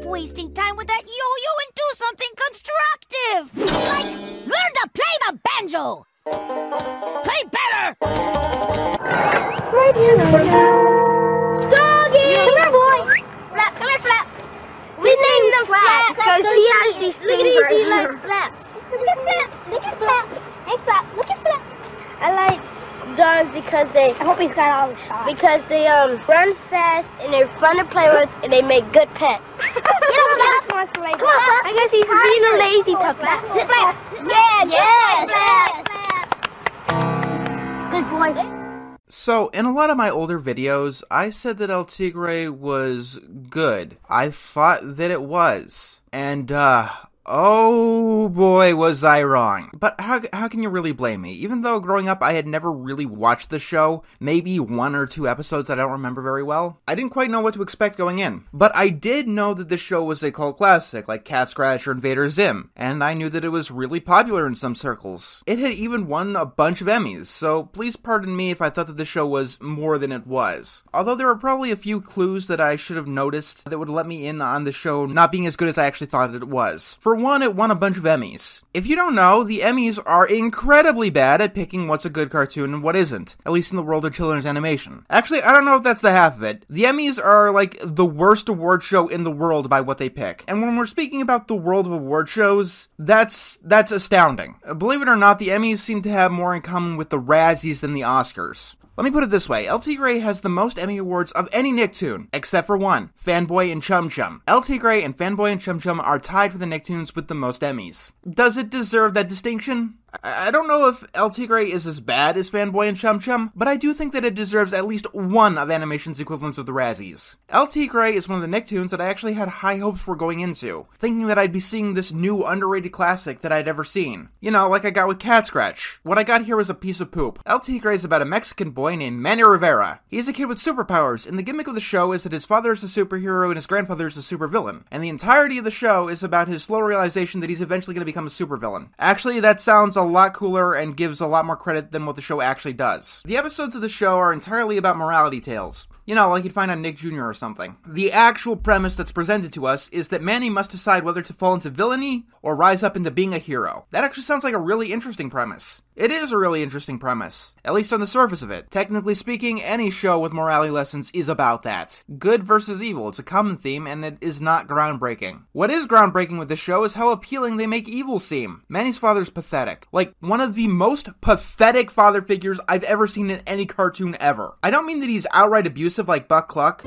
wasting time with that yo-yo and do something constructive. Like, learn to play the banjo. Play better. Doggy! Come here, boy. Flap, come here, Flap. We named him Flap because he has these things he likes flaps. Look at Flap. Look at Flap. Hey, Flap. Look at Flap. I like dogs because I hope he's got all the shots. Because they run fast and they're fun to play with and they make good pets. Flaps wants to play. Come on, Flaps. I guess he's being a lazy puppy. Sit, Flaps. Yeah. Good boy. So, in a lot of my older videos, I said that El Tigre was good. I thought that it was. And, oh boy, was I wrong. But how can you really blame me? Even though growing up I had never really watched the show, maybe 1 or 2 episodes I don't remember very well, I didn't quite know what to expect going in. But I did know that this show was a cult classic, like Cat Scratch or Invader Zim, and I knew that it was really popular in some circles. It had even won a bunch of Emmys, so please pardon me if I thought that the show was more than it was. Although there were probably a few clues that I should have noticed that would let me in on the show not being as good as I actually thought it was. For one, it won a bunch of Emmys. If you don't know, the Emmys are incredibly bad at picking what's a good cartoon and what isn't, at least in the world of children's animation. Actually, I don't know if that's the half of it. The Emmys are like the worst award show in the world by what they pick. And when we're speaking about the world of award shows, that's astounding. Believe it or not, the Emmys seem to have more in common with the Razzies than the Oscars. Let me put it this way, El Tigre has the most Emmy Awards of any Nicktoon, except for one, Fanboy and Chum Chum. El Tigre and Fanboy and Chum Chum are tied for the Nicktoons with the most Emmys. Does it deserve that distinction? I don't know if El Tigre is as bad as Fanboy and Chum Chum, but I do think that it deserves at least one of animation's equivalents of the Razzies. El Tigre is one of the Nicktoons that I actually had high hopes for going into, thinking that I'd be seeing this new underrated classic that I'd ever seen. You know, like I got with Cat Scratch. What I got here was a piece of poop. El Tigre is about a Mexican boy named Manny Rivera. He's a kid with superpowers, and the gimmick of the show is that his father is a superhero and his grandfather is a supervillain. And the entirety of the show is about his slow realization that he's eventually going to become a supervillain. Actually, that sounds a lot cooler and gives a lot more credit than what the show actually does. The episodes of the show are entirely about morality tales. You know, like you'd find on Nick Jr. or something. The actual premise that's presented to us is that Manny must decide whether to fall into villainy or rise up into being a hero. That actually sounds like a really interesting premise. It is a really interesting premise, at least on the surface of it. Technically speaking, any show with morality lessons is about that. Good versus evil, it's a common theme, and it is not groundbreaking. What is groundbreaking with this show is how appealing they make evil seem. Manny's father's pathetic. Like, one of the most pathetic father figures I've ever seen in any cartoon ever. I don't mean that he's outright abusive like Buck Cluck.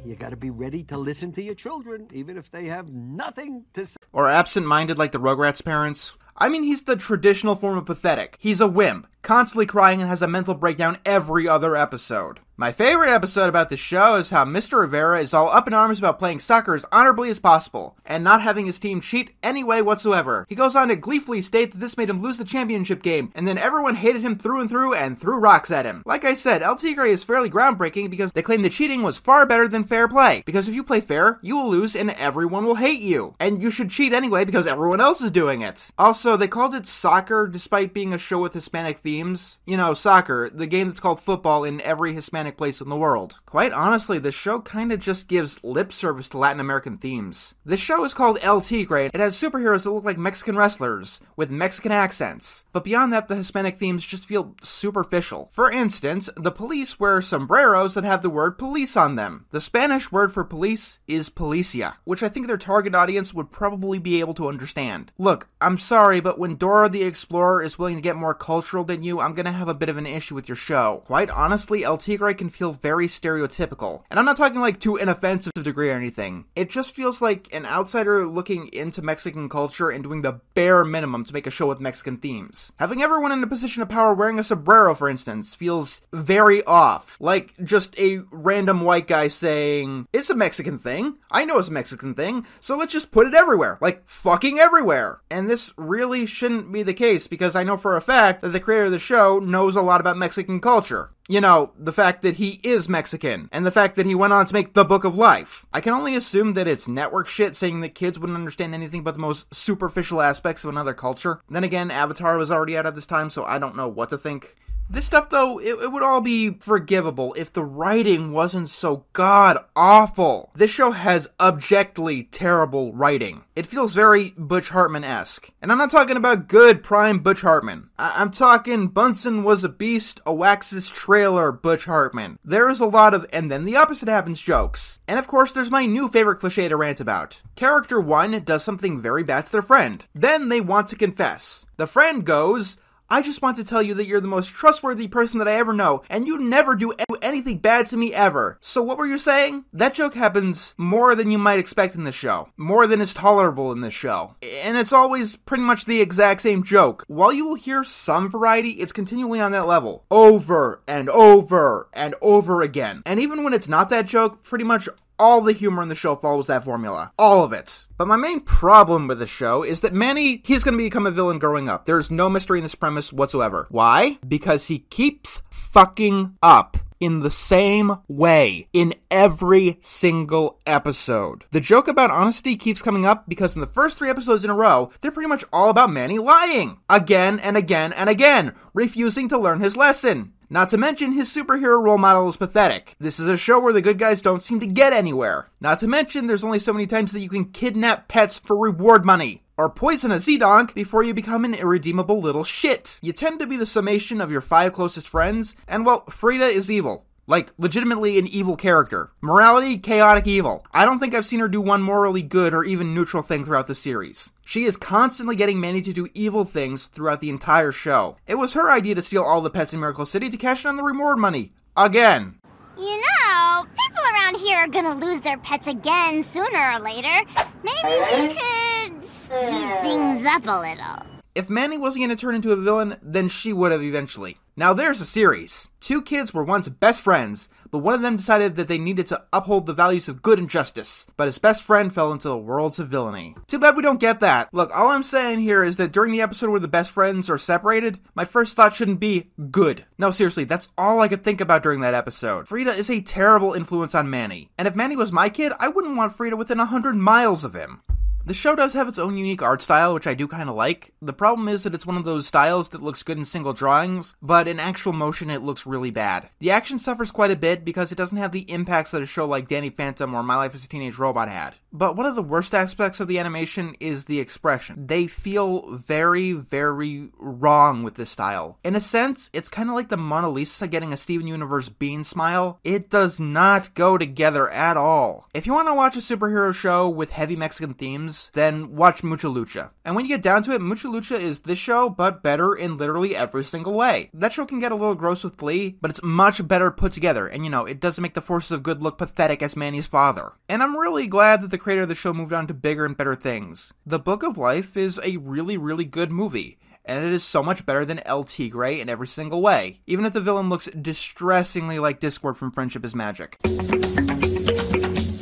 You gotta be ready to listen to your children, even if they have nothing to say. Or absent-minded like the Rugrats parents. I mean, he's the traditional form of pathetic. He's a wimp, constantly crying and has a mental breakdown every other episode. My favorite episode about the show is how Mr. Rivera is all up in arms about playing soccer as honorably as possible, and not having his team cheat any way whatsoever. He goes on to gleefully state that this made him lose the championship game, and then everyone hated him through and threw rocks at him. Like I said, El Tigre is fairly groundbreaking because they claim that cheating was far better than fair play. Because if you play fair, you will lose and everyone will hate you. And you should cheat anyway because everyone else is doing it. Also, they called it soccer despite being a show with Hispanic themes. You know, soccer, the game that's called football in every Hispanic place in the world. Quite honestly, the show kinda just gives lip service to Latin American themes. The show is called El Tigre. It has superheroes that look like Mexican wrestlers, with Mexican accents. But beyond that, the Hispanic themes just feel superficial. For instance, the police wear sombreros that have the word police on them. The Spanish word for police is policia, which I think their target audience would probably be able to understand. Look, I'm sorry, but when Dora the Explorer is willing to get more cultural than you, I'm gonna have a bit of an issue with your show. Quite honestly, El Tigre can feel very stereotypical. And I'm not talking like to an offensive degree or anything. It just feels like an outsider looking into Mexican culture and doing the bare minimum to make a show with Mexican themes. Having everyone in a position of power wearing a sombrero, for instance, feels very off. Like just a random white guy saying, it's a Mexican thing. I know it's a Mexican thing, so let's just put it everywhere. Like fucking everywhere. And this really shouldn't be the case because I know for a fact that the creator of the show knows a lot about Mexican culture. You know, the fact that he is Mexican, and the fact that he went on to make The Book of Life. I can only assume that it's network shit saying that kids wouldn't understand anything but the most superficial aspects of another culture. Then again, Avatar was already out at this time, so I don't know what to think. This stuff, though, it would all be forgivable if the writing wasn't so god-awful. This show has objectively terrible writing. It feels very Butch Hartman-esque. And I'm not talking about good prime Butch Hartman. I'm talking Bunsen was a beast, a Wax's trailer Butch Hartman. There is a lot of and then the opposite happens jokes. And of course, there's my new favorite cliche to rant about. Character 1 does something very bad to their friend. Then they want to confess. The friend goes, I just want to tell you that you're the most trustworthy person that I ever know, and you never do anything bad to me ever. So what were you saying? That joke happens more than you might expect in this show. More than is tolerable in this show. And it's always pretty much the exact same joke. While you will hear some variety, it's continually on that level. Over and over and over again. And even when it's not that joke, pretty much all the humor in the show follows that formula. All of it. But my main problem with the show is that Manny, he's going to become a villain growing up. There's no mystery in this premise whatsoever. Why? Because he keeps fucking up in the same way in every single episode. The joke about honesty keeps coming up because in the first 3 episodes in a row, they're pretty much all about Manny lying. Again and again and again, refusing to learn his lesson. Not to mention, his superhero role model is pathetic. This is a show where the good guys don't seem to get anywhere. Not to mention, there's only so many times that you can kidnap pets for reward money. Or poison a Z-Donk before you become an irredeemable little shit. You tend to be the summation of your 5 closest friends, and well, Frida is evil. Like, legitimately an evil character. Morality, chaotic evil. I don't think I've seen her do one morally good or even neutral thing throughout the series. She is constantly getting Manny to do evil things throughout the entire show. It was her idea to steal all the pets in Miracle City to cash in on the reward money. Again. You know, people around here are gonna lose their pets again sooner or later. Maybe we could speed things up a little. If Manny wasn't going to turn into a villain, then she would have eventually. Now there's a series. 2 kids were once best friends, but one of them decided that they needed to uphold the values of good and justice, but his best friend fell into the worlds of villainy. Too bad we don't get that. Look, all I'm saying here is that during the episode where the best friends are separated, my first thought shouldn't be good. No, seriously, that's all I could think about during that episode. Frida is a terrible influence on Manny, and if Manny was my kid, I wouldn't want Frida within 100 miles of him. The show does have its own unique art style, which I do kind of like. The problem is that it's one of those styles that looks good in single drawings, but in actual motion it looks really bad. The action suffers quite a bit because it doesn't have the impacts that a show like Danny Phantom or My Life as a Teenage Robot had. But one of the worst aspects of the animation is the expression. They feel very, very wrong with this style. In a sense, it's kind of like the Mona Lisa getting a Steven Universe bean smile. It does not go together at all. If you want to watch a superhero show with heavy Mexican themes, then watch Mucha Lucha. And when you get down to it, Mucha Lucha is this show, but better in literally every single way. That show can get a little gross with Flea, but it's much better put together, and you know, it doesn't make the forces of good look pathetic as Manny's father. And I'm really glad that the creator of the show moved on to bigger and better things. The Book of Life is a really, really good movie, and it is so much better than El Tigre in every single way, even if the villain looks distressingly like Discord from Friendship is Magic.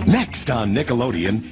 Next on Nickelodeon...